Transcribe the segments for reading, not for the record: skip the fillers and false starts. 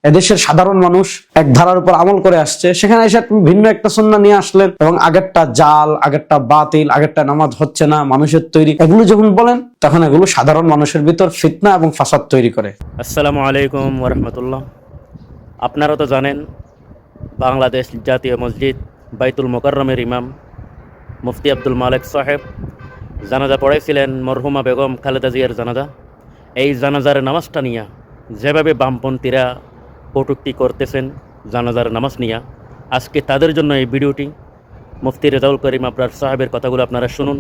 এদেশের সাধারণ মানুষ এক ধারার উপর আমল করে আসছে, সেখানে এসে ভিন্ন একটা সুন্নাহ নিয়ে আসলেন এবং আগেরটা জাল, আগেরটা বাতিল, আগেরটা নামাজ হচ্ছে না, মানুষের তৈরি, এগুলো যখন বলেন তখন এগুলো সাধারণ মানুষের ভিতর ফিতনা এবং ফাসাদ তৈরি করে। আসসালামু আলাইকুম ওয়া রাহমাতুল্লাহ। আপনারা তো জানেন বাংলাদেশ জাতীয় মসজিদ বাইতুল মোকাররমের ইমাম মুফতি আব্দুল মালেক সাহেব জানাজা পড়াইছিলেন মরহুমা বেগম খালেদা জিয়ার জানাজা। এই জানাজার নামাজটা নিয়ে যেভাবে বামপন্থীরা কটূক্তি করতেছেন জানাজার নামাজ নিয়ে, আজকে তাদের জন্য এই ভিডিওটি। মুফতি রেজাউল করিম আবরার সাহেবের কথাগুলো আপনারা শুনুন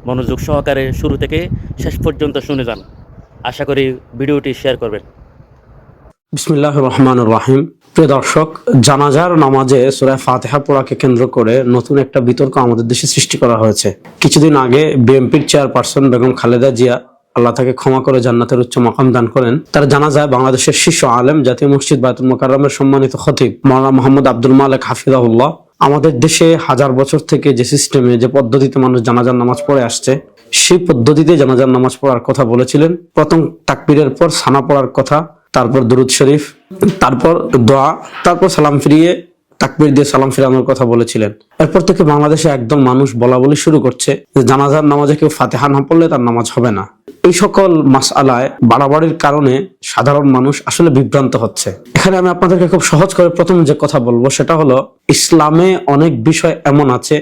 মনোযোগ সহকারে, শুরু থেকে শেষ পর্যন্ত শুনে যান। আশা করি ভিডিওটি শেয়ার করবেন। বিসমিল্লাহির রহমানির রহিম। প্রিয় দর্শক, জানাজার নামাজে সূরা ফাতিহা পড়াকে কেন্দ্র করে নতুন একটা বিতর্ক আমাদের দেশে সৃষ্টি করা হয়েছে। কিছুদিন আগে বিএনপির চেয়ারপারসন বেগম খালেদা জিয়া, আল্লাহ তাকে ক্ষমা করে জান্নাতের উচ্চ মাকাম দান করেন, তার জানাজায় বাংলাদেশের শীর্ষ আলেম, জাতীয় মসজিদ বাইতুল মোকাররমের সম্মানিত খতিব মাওলানা মোহাম্মদ আব্দুল মালেক হাফিজাহুল্লাহ, আমাদের দেশে হাজার বছর থেকে যে সিস্টেমে, যে পদ্ধতিতে মানুষ জানাজার নামাজ পড়ে আসছে, সেই পদ্ধতিতে জানাজার নামাজ পড়ার কথা বলেছিলেন। প্রথম তাকবীরের পর সানা পড়ার কথা, তারপর দুরুদ শরীফ, তারপর দোয়া, তারপর সালাম ফিরিয়ে তাকবীর দিয়ে সালাম ফিরানোর কথা বলেছিলেন। এরপর থেকে বাংলাদেশে একদম মানুষ বলা বলি শুরু করছে যে জানাজার নামাজে কেউ ফাতিহা না পড়লে তার নামাজ হবে না। এই সকল মাসআলায় বাড়াবাড়ির কারণে সাধারণ মানুষ আসলে বিভ্রান্ত হচ্ছে। এখানে আমি আপনাদেরকে খুব সহজ করে প্রথম যে কথা বলবো সেটা হলো, ইসলামে অনেক বিষয় এমন আছে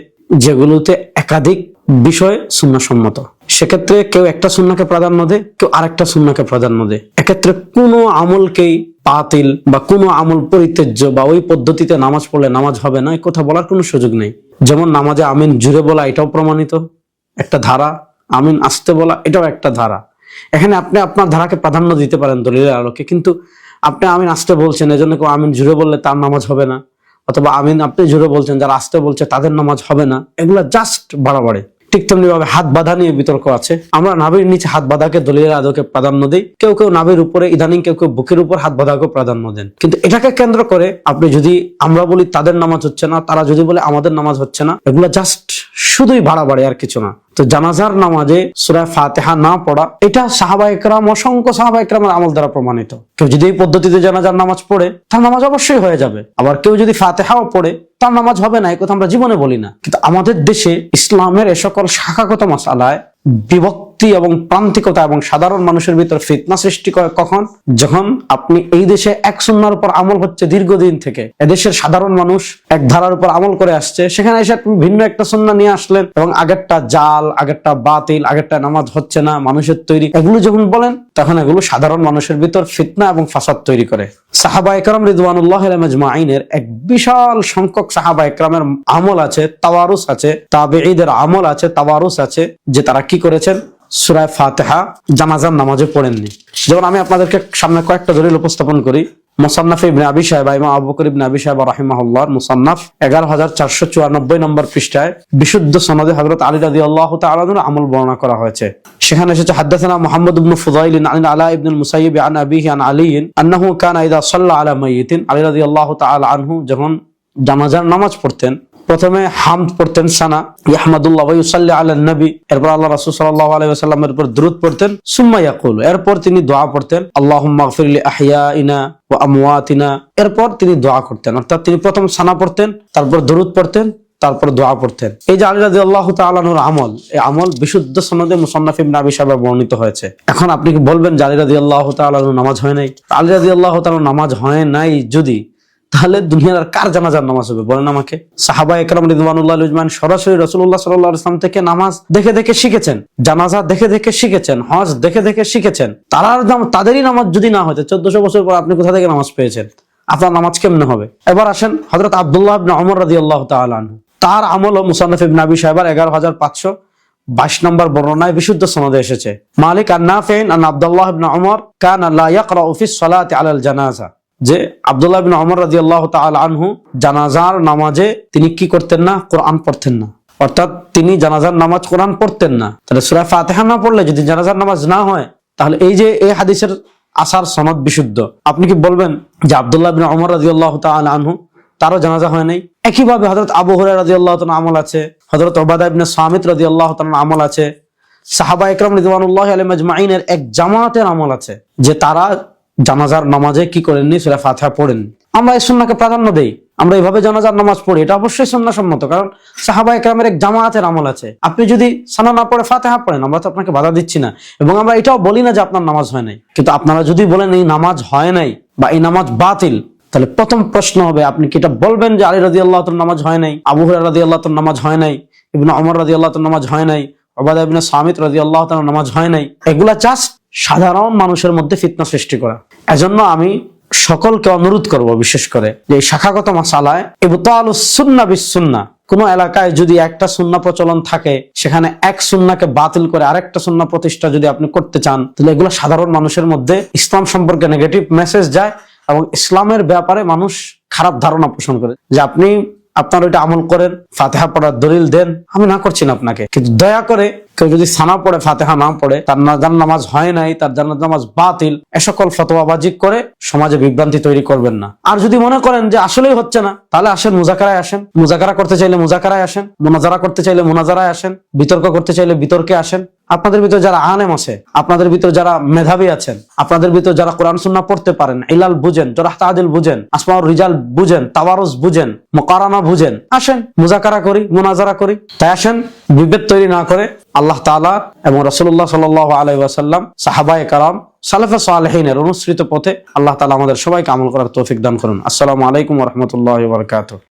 যেগুলোতে একাধিক বিষয় সুন্নাহসম্মত। সেক্ষেত্রে কেউ একটা সুন্নাহকে প্রাধান্য দেয়, কেউ আরেকটা সুন্নাহকে প্রাধান্য দেয়। এক্ষেত্রে কোনো আমলকেই বাতিল বা কোনো আমল পরিত্যাজ্য বা ওই পদ্ধতিতে নামাজ পড়লে নামাজ হবে না, এই কথা বলার কোনো সুযোগ নেই। যেমন নামাজে আমিন জুড়ে বলা, এটাও প্রমাণিত একটা ধারা, আমিন আস্তে বলা, এটাও একটা ধারা। এখানে আপনি আপনার ধারাকে প্রাধান্য দিতে পারেন দলিলের আলোকে, কিন্তু আপনি আমিন আস্তে বলছেন, এজন্য কেউ আমিন জুড়ে বললে তার নামাজ হবে না, অথবা আমিন আপনি জুড়ে বলছেন, যারা আস্তে বলছে তাদের নামাজ হবে না, এগুলা জাস্ট বাড়াবাড়ি। ঠিক তেমনি ভাবে হাত বাঁধা নিয়ে বিতর্ক আছে। আমরা নাভির নিচে হাত বাঁধাকে দলিলের আলোকে প্রাধান্য দিই, কেউ কেউ নাভির উপরে, ইদানিং কেউ কেউ বুকের উপর হাত বাঁধাকে প্রাধান্য দেন। কিন্তু এটাকে কেন্দ্র করে আপনি যদি আমরা বলি তাদের নামাজ হচ্ছে না, তারা যদি বলে আমাদের নামাজ হচ্ছে না, এগুলা জাস্ট শুধুই বাড়াবাড়ি, আর কিছু না। তো জানাজার নামাজে সূরা ফাতিহা না পড়া, এটা সাহাবায়ে কেরাম, অসংখ্য সাহাবায়ে কেরামের আমল দ্বারা প্রমাণিত। কেউ যদি এই পদ্ধতিতে জানাজার নামাজ পড়ে তার নামাজ অবশ্যই হয়ে যাবে। আবার কেউ যদি ফাতিহাও পড়ে তার নামাজ হবে না, এই কথা আমরা জীবনে বলি না। কিন্তু আমাদের দেশে ইসলামের এ সকল শাখাগত মাসআলায় বিভক্তি এবং প্রান্তিকতা এবং সাধারণ মানুষের ভিতর ফিতনা সৃষ্টি করে কখন? যখন আপনি এই দেশে এক সুন্নাহর উপর আমল হচ্ছে দীর্ঘদিন থেকে, এদেশের সাধারণ মানুষ এক ধারার উপর আমল করে আসছে, সেখানে এসে ভিন্ন একটা সুন্নাহ নিয়ে আসলেন এবং আগেরটা জাল, আগেরটা বাতিল, আগেরটা নামাজ হচ্ছে না, মানুষের তৈরি, এগুলো যখন বলেন তখন এগুলো সাধারণ মানুষের ভিতর ফিতনা এবং ফাসাদ তৈরি করে। সাহাবায়ে কেরাম রিদওয়ানুল্লাহি আলাইহিম আজমাইনের এক বিশাল সংখ্যক সাহাবায়ে কেরামের আমল আছে, তাওয়ারুস আছে, তাবেঈদের আমল আছে, তাওয়ারুস আছে, যে তারা কি করেছেন, সূরা ফাতিহা জানাজার নামাজে পড়েননি। যেমন আমি আপনাদেরকে সামনে কয়েকটা দলিল উপস্থাপন করি। মুসান্নাফ ইবনে আবি শায়বা, ইমাম আবু বকর ইবনে আবি শায়বা রাহিমাহুল্লাহর মুসান্নাফ 11494 নম্বর পৃষ্ঠায় বিশুদ্ধ সনদে হযরত আলী রাদিয়াল্লাহু তাআলা আনহুর আমল বর্ণনা করা হয়েছে। সেখানে এসেছে, হাদাসানা মুহাম্মদ ইবনে ফুদাইল আন আলা ইবনে মুসাইয়িব আন আবিহি আন আলী আন্নাহু কানা ইযা সাল্লা আলা মাইয়িতিন, আলী রাদিয়াল্লাহু তাআলা আনহু যখন জানাজার নামাজ পড়তেন, প্রথমে হামদ পড়তেন, সানা ইয়াহমাদুল্লাহ ওয়া ইউসাল্লি আলা নবী, এরপর আল্লাহ রাসূল সাল্লাল্লাহু আলাইহি ওয়াসাল্লামের উপর দরুদ পড়তেন, সুম্মা ইয়াকুল, এরপর তিনি দোয়া পড়তেন, আল্লাহুম্মা ইগফির লি আহইয়াইনা ওয়া আমওয়াতিনা, এরপর তিনি দোয়া করতেন। অর্থাৎ তিনি প্রথম সানা পড়তেন, তারপর দরুদ পড়তেন, তারপর দোয়া পড়তেন। এই যে আলী রাদিয়াল্লাহু তাআলা আনহুর আমল, এই আমল বিশুদ্ধ সনদে মুসান্নাফ ইবনে আবি শায়বা বর্ণিত হয়েছে। এখন আপনি কি বলবেন যে আলী রাদিয়াল্লাহু তাআলা আনহু নামাজ হয় নাই? আলী রাদিয়াল্লাহু তাআলা নামাজ হয় নাই যদি, তাহলে দুনিয়ার আর কার জানাজার নামাজ হবে বলেন আমাকে? সাহাবায়ে কেরাম রিদওয়ানুল্লাহি আলাইহিম সরাসরি রাসূলুল্লাহ সাল্লাল্লাহু আলাইহি ওয়াসাল্লাম থেকে নামাজ দেখে দেখে শিখেছেন, জানাজা দেখে দেখে শিখেছেন, হজ দেখে দেখে শিখেছেন। তাদেরই নামাজ যদি না হতো, 1400 বছর পর আপনি কোথা থেকে নামাজ পেয়েছেন? আপনার নামাজ কেমনে হবে? এবার আসেন হযরত আব্দুল্লাহ ইবনে ওমর রাদিয়াল্লাহু তাআলা আনহু, তার আমল ও মুসান্নাফ ইবনে আবি শায়বার 11522 নম্বর বর্ণনায় বিশুদ্ধ সনদে এসেছে। মালিক আন নাফি'ন আন আব্দুল্লাহ ইবনে ওমর কানা লা ইয়াকরাউ ফিস সালাতি আলাল জানাজা, যে আব্দুল্লাহ ইবনে ওমর রাদিয়াল্লাহু তাআলা আনহু জানাজার নামাজে তিনি কি করতেন না? কোরআন পড়তেন না। অর্থাৎ তিনি জানাজার নামাজ কোরআন পড়তেন না। তাহলে সূরা ফাতিহা না পড়লে যদি জানাজার নামাজ না হয়, তাহলে এই যে এই হাদিসের আসার সনদ বিশুদ্ধ, আপনি কি বলবেন যে আব্দুল্লাহ ইবনে ওমর রাদিয়াল্লাহু তাআলা আনহু তারও জানাজা হয় নাই? একইভাবে হযরত আবু হুরায়রা রাদিয়াল্লাহু তাআলা আমল আছে, হযরত উবাদা ইবনে সামিত রাদিয়াল্লাহু তাআলা আমল আছে, সাহাবায়ে কেরাম রিদওয়ানুল্লাহি আলাইহিম আজমাইনের এক জামাতের আমল আছে, যে তারা জানাজার নামাজে কি করেননি? সূরা ফাতিহা পড়েননি। আমরা এই সুন্নাহকে প্রাধান্য দেই, আমরা এইভাবে জানাজার নামাজ পড়ি, এটা অবশ্যই সুন্নাহসম্মত, কারণ সাহাবায়ে কেরামের এক জামায়াতের আমল আছে। আপনি যদি সানা না পড়ে ফাতিহা পড়েন, আমরা তো আপনাকে বাধা দিচ্ছি না, এবং আমরা এটাও বলি না যে আপনার নামাজ হয় নাই। কিন্তু আপনারা যদি বলেন এই নামাজ হয় নাই বা এই নামাজ বাতিল, তাহলে প্রথম প্রশ্ন হবে, আপনি কি এটা বলবেন যে আলী রাদিয়াল্লাহু তাআলার নামাজ হয় নাই, আবু হুরায়রা রাদিয়াল্লাহু তাআলার নামাজ হয় নাই, ইবনে ওমর রাদিয়াল্লাহু তাআলার নামাজ হয় নাই, উবাদা ইবনে সামিত রাদিয়াল্লাহু তাআলার নামাজ হয় নাই? এগুলা জাস্ট সাধারণ মানুষের মধ্যে ফিতনা সৃষ্টি করা। এজন্য আমি সকলকে অনুরোধ করব, বিশেষ করে যে এই শাখাগত মাসালায় ইবতালুস সুন্নাহ বিস সুন্নাহ, কোন এলাকায় যদি একটা সুন্নাহ প্রচলন থাকে, সেখানে এক সুন্নাহকে বাতিল করে আরেকটা সুন্নাহ প্রতিষ্ঠা যদি আপনি করতে চান, তাহলে এগুলো সাধারণ মানুষের মধ্যে ইসলাম সম্পর্কে নেগেটিভ মেসেজ যায়, এবং ইসলামের ব্যাপারে মানুষ খারাপ ধারণা পোষণ করে যে আপনি আপনার ওইটা আমল করেন, ফাতিহা পড়ার দলিল দেন। আমি না করছি না আপনাকে, কিন্তু দয়া করে কেউ যদি সানা পড়ে ফাতিহা না পড়ে, তার নামাজ হয় নাই, তার জানাজার নামাজ বাতিল, এ সকল ফতোয়াবাজি করে সমাজে বিভ্রান্তি তৈরি করবেন না। আর যদি মনে করেন যে আসলেই হচ্ছে না, তাহলে আসেন মুজাকারায় আসেন, মুজাকারা করতে চাইলে মুজাকারায় আসেন, মুনাজারা করতে চাইলে মুনাজারায় আসেন, বিতর্ক করতে চাইলে বিতর্কে আসেন। আপনাদের ভিতর যারা আলেম আছে, আপনাদের ভিতর যারা মেধাবী আছেন, আপনাদের ভিতর যারা কোরআন সুন্নাহ পড়তে পারেন, ইলাল বুঝেন, জরাহ তাআদিল বুঝেন, আসমাউর রিজাল বুঝেন, তাওয়ারুজ বুঝেন, মুকারানা বুঝেন, আসেন মুজাকারা করি, মুনাজারা করি। তাই আসেন, বিভেদ তৈরি না করে আল্লাহ তাআলা এবং রাসূলুল্লাহ সাল্লাল্লাহু আলাইহি ওয়াসাল্লাম, সাহাবায়ে কেরাম, সালেফে সালেহিনের অনুসৃত পথে আল্লাহ তাআলা আমাদের সবাইকে আমল করার তৌফিক দান করুন। আসসালামু আলাইকুম ওয়া রাহমাতুল্লাহি ওয়া বারাকাতুহু।